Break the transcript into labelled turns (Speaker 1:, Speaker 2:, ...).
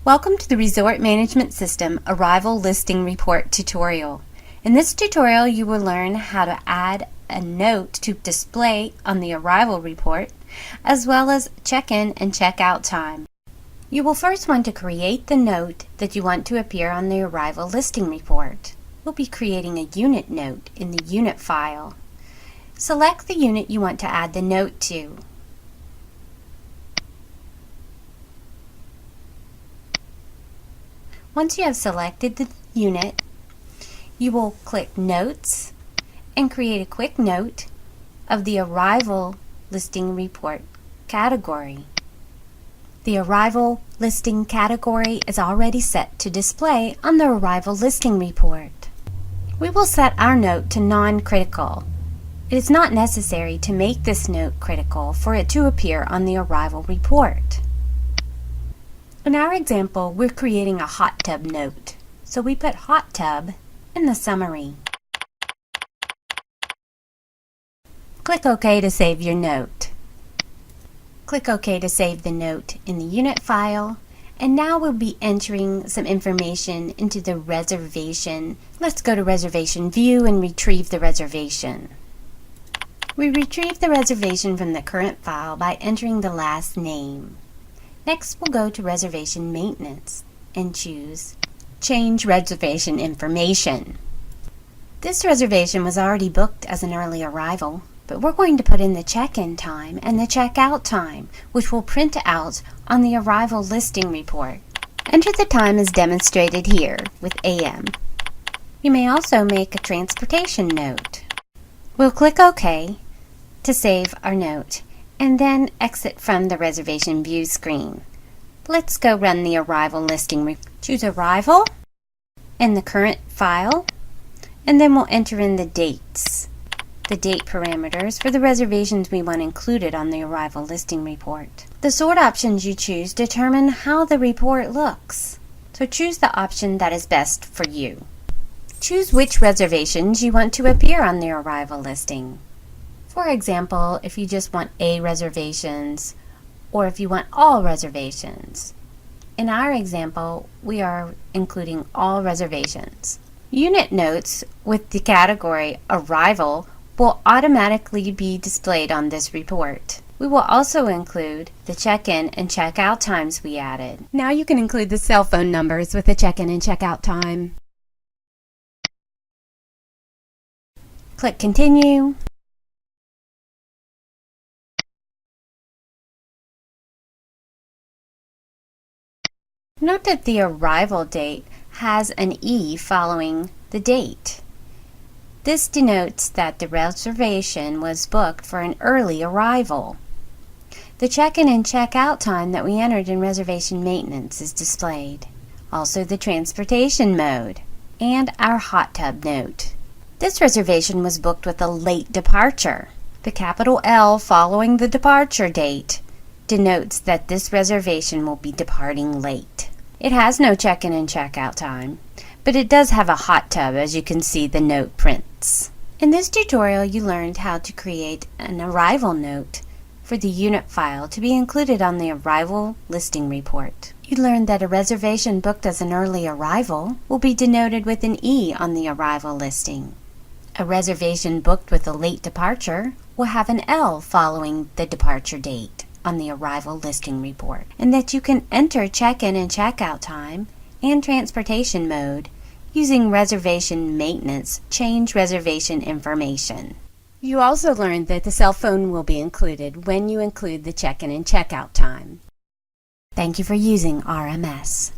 Speaker 1: Welcome to the Resort Management System Arrival Listing Report tutorial. In this tutorial you will learn how to add a note to display on the arrival report, as well as check-in and check-out time. You will first want to create the note that you want to appear on the arrival listing report. We'll be creating a unit note in the unit file. Select the unit you want to add the note to. Once you have selected the unit, you will click Notes and create a quick note of the Arrival Listing Report category. The Arrival Listing category is already set to display on the Arrival Listing Report. We will set our note to non-critical. It is not necessary to make this note critical for it to appear on the Arrival Report. In our example, we're creating a hot tub note, so we put hot tub in the summary. Click OK to save your note. Click OK to save the note in the unit file, and now we'll be entering some information into the reservation. Let's go to Reservation View and retrieve the reservation. We retrieve the reservation from the current file by entering the last name. Next, we'll go to Reservation Maintenance and choose Change Reservation Information. This reservation was already booked as an early arrival, but we're going to put in the check-in time and the check-out time, which will print out on the Arrival Listing Report. Enter the time as demonstrated here with AM. You may also make a transportation note. We'll click OK to save our note, and then exit from the reservation view screen. Let's go run the arrival listing. Choose Arrival and the current file, and then we'll enter in the dates, the date parameters for the reservations we want included on the arrival listing report. The sort options you choose determine how the report looks, so choose the option that is best for you. Choose which reservations you want to appear on the arrival listing. For example, if you just want A reservations, or if you want all reservations. In our example, we are including all reservations. Unit notes with the category Arrival will automatically be displayed on this report. We will also include the check-in and check-out times we added. Now you can include the cell phone numbers with the check-in and check-out time. Click Continue. Note that the arrival date has an E following the date. This denotes that the reservation was booked for an early arrival. The check-in and check-out time that we entered in reservation maintenance is displayed. Also the transportation mode and our hot tub note. This reservation was booked with a late departure. The capital L following the departure date denotes that this reservation will be departing late. It has no check-in and check-out time, but it does have a hot tub, as you can see the note prints. In this tutorial you learned how to create an arrival note for the unit file to be included on the arrival listing report. You learned that a reservation booked as an early arrival will be denoted with an E on the arrival listing. A reservation booked with a late departure will have an L following the departure date on the arrival listing report, and that you can enter check-in and check-out time and transportation mode using reservation maintenance change reservation information. You also learned that the cell phone will be included when you include the check-in and check-out time. Thank you for using RMS.